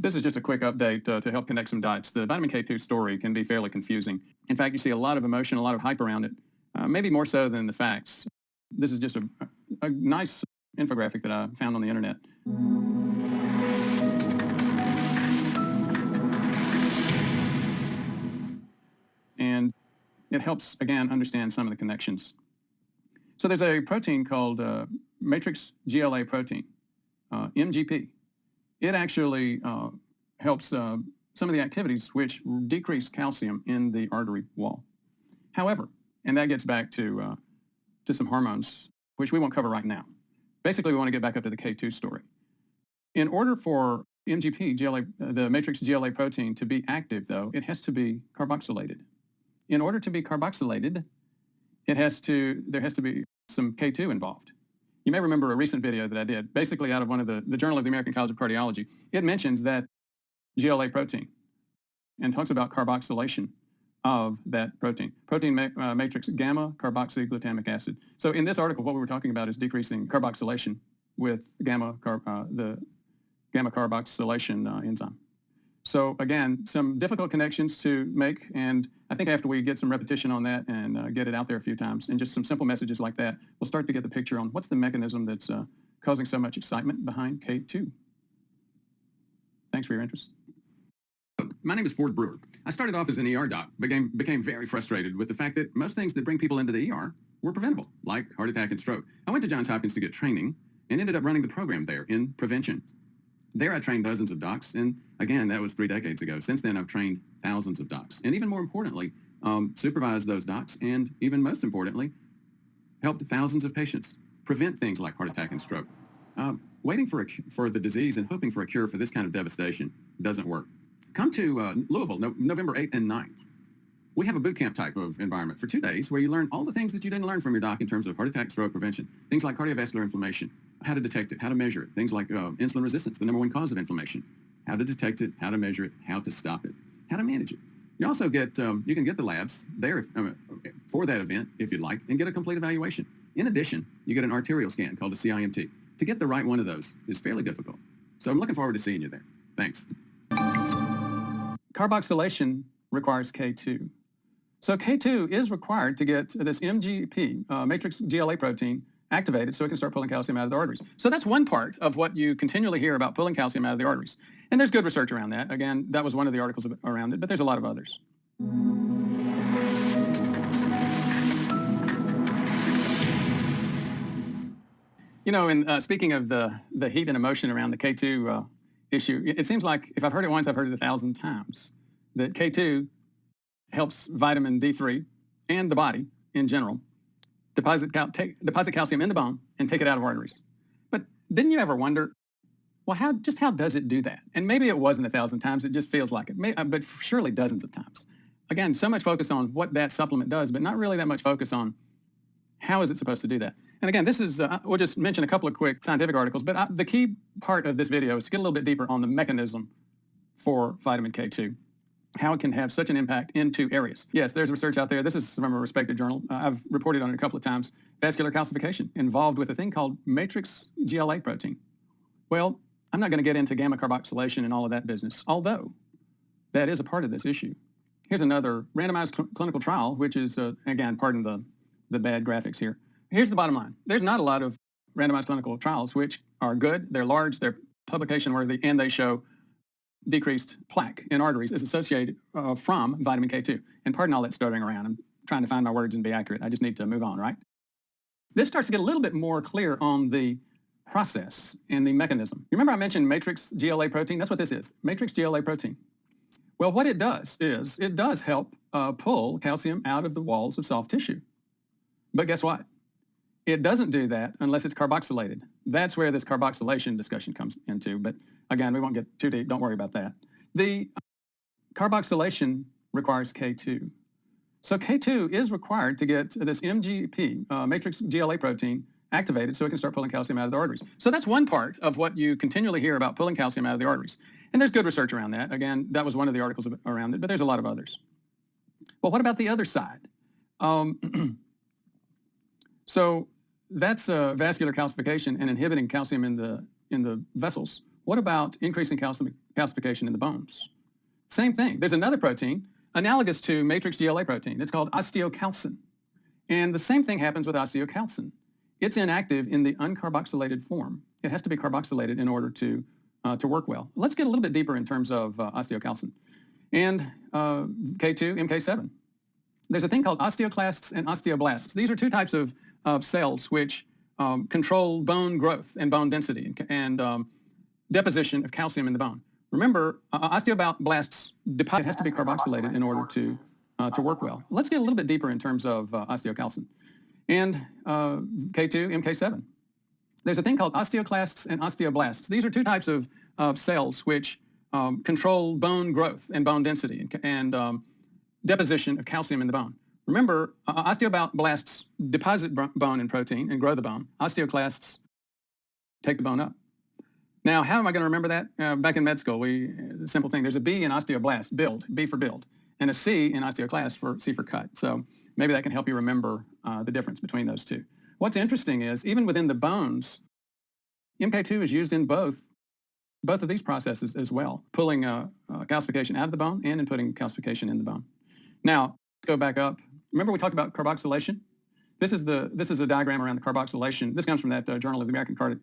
This is just a quick update to help connect some dots. The vitamin K2 story can be fairly confusing. In fact, you see a lot of emotion, a lot of hype around it, maybe more so than the facts. This is just a nice infographic that I found on the internet. And it helps, again, understand some of the connections. So there's a protein called matrix GLA protein, MGP. It actually helps some of the activities which decrease calcium in the artery wall. However, and that gets back to some hormones, which we won't cover right now. Basically, we want to get back up to the K2 story. In order for MGP, the matrix GLA protein, to be active, though, it has to be carboxylated. In order to be carboxylated, there has to be some K2 involved. You may remember a recent video that I did, basically out of one of the Journal of the American College of Cardiology. It mentions that GLA protein and talks about carboxylation of that protein. Protein matrix gamma carboxyglutamic acid. So in this article, what we were talking about is decreasing carboxylation with the gamma carboxylation enzyme. So again, some difficult connections to make, and I think after we get some repetition on that and get it out there a few times, and just some simple messages like that, we'll start to get the picture on what's the mechanism that's causing so much excitement behind K2. Thanks for your interest. My name is Ford Brewer. I started off as an ER doc, became very frustrated with the fact that most things that bring people into the ER were preventable, like heart attack and stroke. I went to Johns Hopkins to get training and ended up running the program there in prevention. There I trained dozens of docs, and again, that was 3 decades ago. Since then, I've trained thousands of docs, and even more importantly, supervised those docs, and even most importantly, helped thousands of patients prevent things like heart attack and stroke. Waiting for the disease and hoping for a cure for this kind of devastation doesn't work. Come to Louisville, November 8th and 9th. We have a boot camp type of environment for 2 days where you learn all the things that you didn't learn from your doc in terms of heart attack, stroke prevention, things like cardiovascular inflammation, how to detect it, how to measure it, things like insulin resistance, the #1 cause of inflammation, how to detect it, how to measure it, how to stop it, how to manage it. You also get, you can get the labs there for that event if you'd like and get a complete evaluation. In addition, you get an arterial scan called a CIMT. To get the right one of those is fairly difficult. So I'm looking forward to seeing you there. Thanks. Carboxylation requires K2. So K2 is required to get this MGP, matrix GLA protein, activated so it can start pulling calcium out of the arteries. So that's one part of what you continually hear about pulling calcium out of the arteries. And there's good research around that. Again, that was one of the articles around it, but there's a lot of others. You know, and speaking of the heat and emotion around the K2 issue, it seems like if I've heard it once, I've heard it 1,000 times, that K2 helps vitamin D3 and the body in general deposit calcium in the bone and take it out of arteries. But didn't you ever wonder, well, how does it do that? And maybe it wasn't 1,000 times, it just feels like it, but surely dozens of times. Again, so much focus on what that supplement does, but not really that much focus on how is it supposed to do that. And again, this is, we'll just mention a couple of quick scientific articles, but the key part of this video is to get a little bit deeper on the mechanism for vitamin K2, how it can have such an impact in 2 areas. Yes, there's research out there. This is from a respected journal. I've reported on it a couple of times. Vascular calcification involved with a thing called matrix GLA protein. Well, I'm not going to get into gamma carboxylation and all of that business, although that is a part of this issue. Here's another randomized clinical trial, which is, again, pardon the bad graphics here. Here's the bottom line. There's not a lot of randomized clinical trials which are good, they're large, they're publication worthy, and they show decreased plaque in arteries is associated from vitamin K2. And pardon all that stuttering around. I'm trying to find my words and be accurate. I just need to move on, right? This starts to get a little bit more clear on the process and the mechanism. You remember I mentioned matrix GLA protein? That's what this is, matrix GLA protein. Well, what it does is it does help pull calcium out of the walls of soft tissue. But guess what? It doesn't do that unless it's carboxylated. That's where this carboxylation discussion comes into. But again, we won't get too deep. Don't worry about that. The carboxylation requires K2. So K2 is required to get this MGP, matrix GLA protein, activated so it can start pulling calcium out of the arteries. So that's one part of what you continually hear about pulling calcium out of the arteries. And there's good research around that. Again, that was one of the articles around it, but there's a lot of others. Well, what about the other side? So that's vascular calcification and inhibiting calcium in the vessels. What about increasing calcification in the bones? Same thing. There's another protein analogous to matrix GLA protein. It's called osteocalcin. And the same thing happens with osteocalcin. It's inactive in the uncarboxylated form. It has to be carboxylated in order to work well. Let's get a little bit deeper in terms of osteocalcin. And K2, MK7. There's a thing called osteoclasts and osteoblasts. These are two types of cells which control bone growth and bone density and deposition of calcium in the bone. Remember, osteoblasts deposit has to be carboxylated in order to work well. Let's get a little bit deeper in terms of osteocalcin. And K2, MK7. There's a thing called osteoclasts and osteoblasts. These are two types of cells which control bone growth and bone density and deposition of calcium in the bone. Remember, osteoblasts deposit bone and protein and grow the bone. Osteoclasts take the bone up. Now, how am I going to remember that? Back in med school, simple thing. There's a B in osteoblast, build, B for build, and a C in osteoclast, C for cut. So maybe that can help you remember the difference between those two. What's interesting is, even within the bones, MK2 is used in both of these processes as well, pulling calcification out of the bone and in putting calcification in the bone. Now, let's go back up. Remember we talked about carboxylation? This is a diagram around the carboxylation. This comes from that Journal of the American College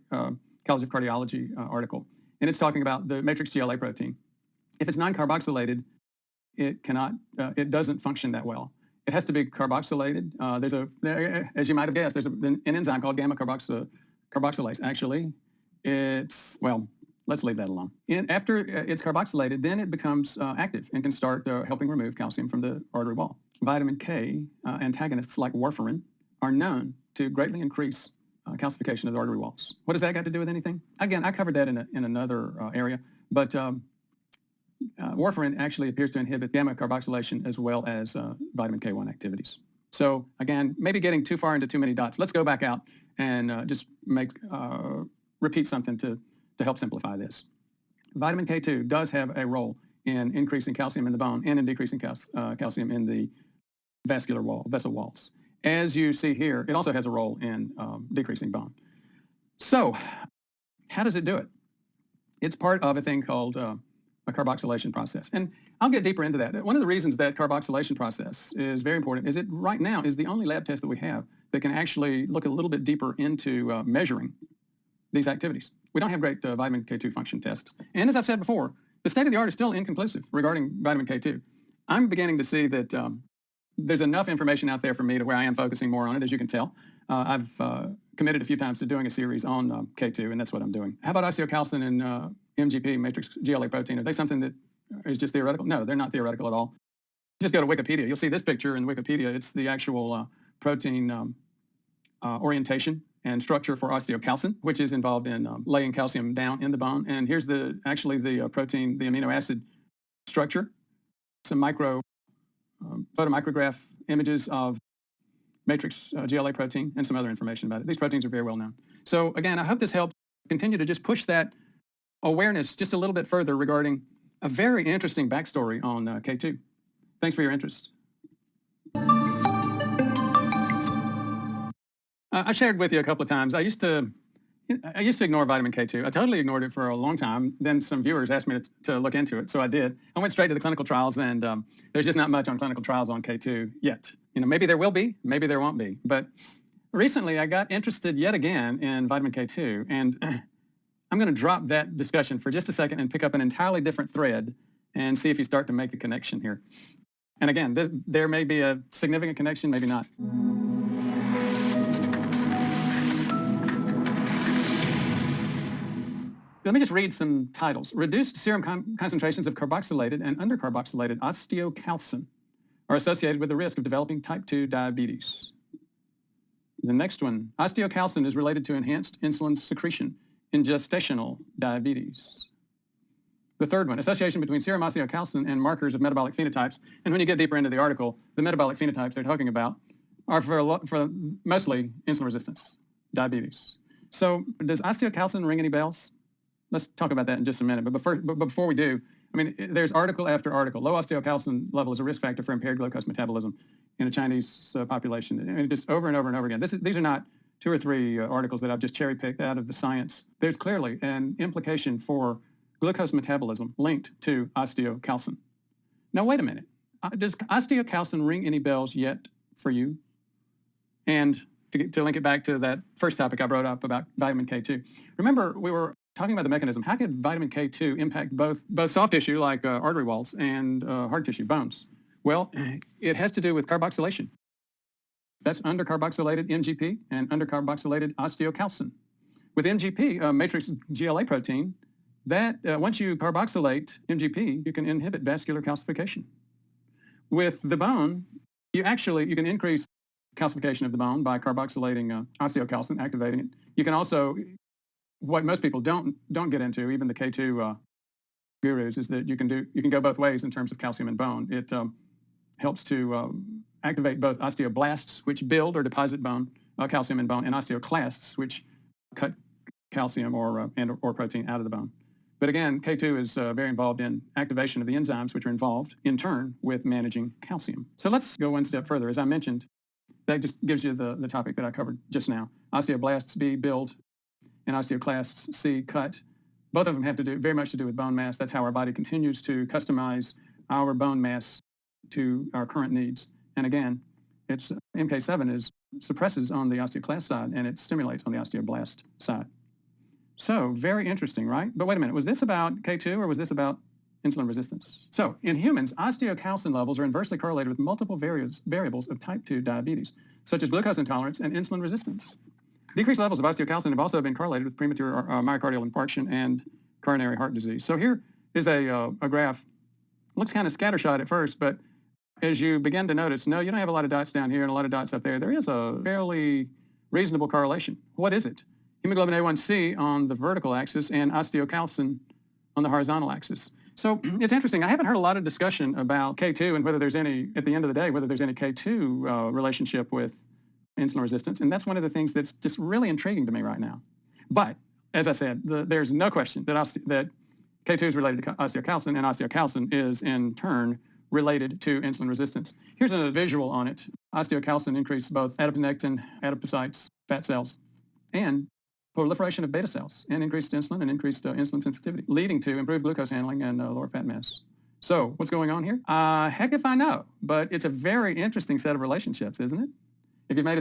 of Cardiology article, and it's talking about the matrix GLA protein. If it's non-carboxylated, it doesn't function that well. It has to be carboxylated. As you might have guessed, there's an enzyme called gamma carboxylase. Actually, let's leave that alone. And after it's carboxylated, then it becomes active and can start helping remove calcium from the artery wall. Vitamin K antagonists like warfarin are known to greatly increase calcification of the artery walls. What does that got to do with anything? Again, I covered that in another area, but warfarin actually appears to inhibit gamma carboxylation as well as vitamin K1 activities. So again, maybe getting too far into too many dots. Let's go back out and just repeat something to help simplify this. Vitamin K2 does have a role in increasing calcium in the bone and in decreasing calcium in the vessel walls. As you see here, it also has a role in decreasing bone. So how does it do it? It's part of a thing called a carboxylation process. And I'll get deeper into that. One of the reasons that carboxylation process is very important is it right now is the only lab test that we have that can actually look a little bit deeper into measuring these activities. We don't have great vitamin K2 function tests. And as I've said before, the state of the art is still inconclusive regarding vitamin K2. I'm beginning to see that there's enough information out there for me to where I am focusing more on it, as you can tell. I've committed a few times to doing a series on K2, and that's what I'm doing. How about osteocalcin and MGP, matrix GLA protein? Are they something that is just theoretical? No, they're not theoretical at all. Just go to Wikipedia. You'll see this picture in Wikipedia. It's the actual protein orientation and structure for osteocalcin, which is involved in laying calcium down in the bone. And here's the protein, the amino acid structure. Some photomicrograph images of matrix GLA protein and some other information about it. These proteins are very well known. So again, I hope this helps continue to just push that awareness just a little bit further regarding a very interesting backstory on K2. Thanks for your interest. I shared with you a couple of times. I used to ignore vitamin K2. I totally ignored it for a long time. Then some viewers asked me to look into it, so I did. I went straight to the clinical trials, and there's just not much on clinical trials on K2 yet. Maybe there will be, maybe there won't be. But recently, I got interested yet again in vitamin K2, and I'm going to drop that discussion for just a second and pick up an entirely different thread and see if you start to make the connection here. And again, there may be a significant connection, maybe not. Let me just read some titles. Reduced serum concentrations of carboxylated and undercarboxylated osteocalcin are associated with the risk of developing type 2 diabetes. The next one, osteocalcin is related to enhanced insulin secretion in gestational diabetes. The third one, association between serum osteocalcin and markers of metabolic phenotypes. And when you get deeper into the article, the metabolic phenotypes they're talking about are for mostly insulin resistance, diabetes. So does osteocalcin ring any bells? Let's talk about that in just a minute. But before we do, there's article after article. Low osteocalcin level is a risk factor for impaired glucose metabolism in a Chinese population. And just over and over and over again. These are not two or three articles that I've just cherry-picked out of the science, there's clearly an implication for glucose metabolism linked to osteocalcin. Now, wait a minute. Does osteocalcin ring any bells yet for you? And to link it back to that first topic I brought up about vitamin K2, remember we were talking about the mechanism. How could vitamin K2 impact both soft tissue like artery walls and hard tissue, bones? Well, it has to do with carboxylation. That's undercarboxylated MGP and undercarboxylated osteocalcin. With MGP, matrix GLA protein, that once you carboxylate MGP, you can inhibit vascular calcification. With the bone, you can increase calcification of the bone by carboxylating osteocalcin, activating it. You can also, what most people don't get into, even the K2 gurus, is that you can go both ways in terms of calcium and bone. It helps to activate both osteoblasts, which build or deposit bone, calcium in bone, and osteoclasts, which cut calcium or protein out of the bone. But again, K2 is very involved in activation of the enzymes, which are involved, in turn, with managing calcium. So let's go one step further. As I mentioned, that just gives you the topic that I covered just now. Osteoblasts B, build, and osteoclasts C, cut. Both of them have very much to do with bone mass. That's how our body continues to customize our bone mass to our current needs. And again, it's MK7 suppresses on the osteoclast side, and it stimulates on the osteoblast side. So very interesting, right? But wait a minute, was this about K2 or was this about insulin resistance? So in humans, osteocalcin levels are inversely correlated with multiple variables of type 2 diabetes, such as glucose intolerance and insulin resistance. Decreased levels of osteocalcin have also been correlated with premature myocardial infarction and coronary heart disease. So here is a graph. Looks kind of scattershot at first, but as you begin to notice, no, you don't have a lot of dots down here and a lot of dots up there. There is a fairly reasonable correlation. What is it? Hemoglobin A1C on the vertical axis and osteocalcin on the horizontal axis. So it's interesting. I haven't heard a lot of discussion about K2 and whether there's any, at the end of the day, whether there's any K2 relationship with insulin resistance. And that's one of the things that's just really intriguing to me right now. But as I said, there's no question that K2 is related to osteocalcin, and osteocalcin is in turn related to insulin resistance. Here's a visual on it. Osteocalcin increases both adiponectin, adipocytes, fat cells, and proliferation of beta cells, and increased insulin and increased insulin sensitivity, leading to improved glucose handling and lower fat mass. So what's going on here? Heck if I know, but it's a very interesting set of relationships, isn't it? If you've made it